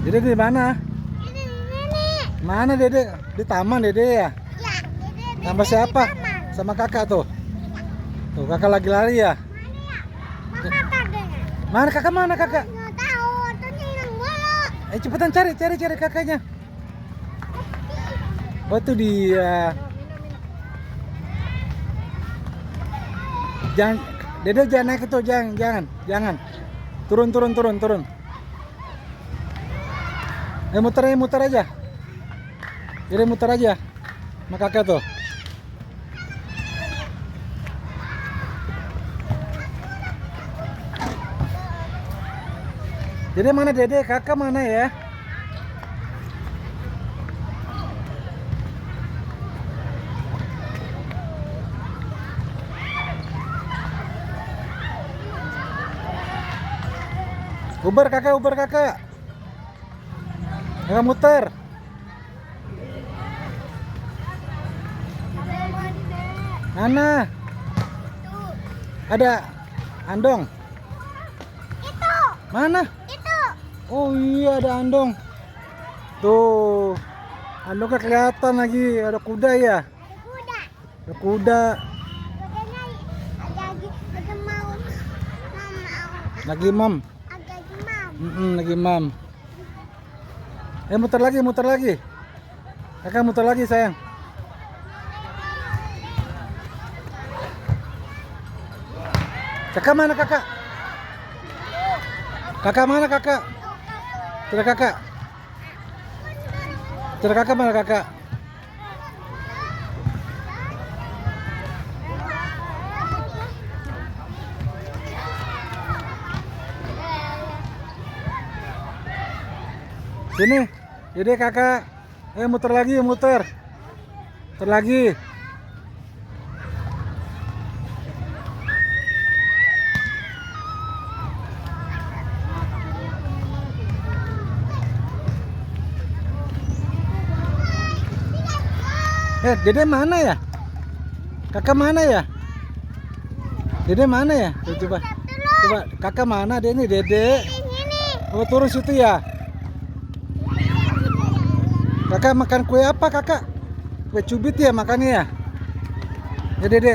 Dede di mana? Ini nenek. Mana Dede? Di taman Dede ya? Ya, Dede Sama siapa? di taman. Sama kakak tuh. Tuh kakak lagi lari ya? Mana ya? Kakak dengar. Mana kakak mana kakak? Nggak tahu, waktunya hilang mulu. Cepetan cari kakaknya. Oh itu dia. Jangan, Dede jangan naik itu, jangan. Turun. Muter aja. Dede muter aja. Sama kakak tuh. Dede mana Dede? Kakak mana ya? Uber kakak. Kakak muter. Mana? Tuh, Ada andong. itu, Mana? itu. Oh iya ada andong. Tuh. Andongnya kelihatan lagi. Ada kuda ya? Ada kuda. Ada kuda. Kudanya lagi mau Lagi mam. Lagi mam. Muter lagi. Kakak muter lagi sayang. Kakak mana kakak? Kakak mana kakak? Tidak kakak. Tidak kakak mana kakak? Sini, jadi kakak. Muter lagi. Muter lagi. Dede mana ya? Kakak mana ya? Dede mana ya? Tuh, coba kakak mana? Dede ini Dede. Ini. Oh turun situ ya. Kakak makan kue apa kakak? Kue cubit ya makannya ya? Ya Dede.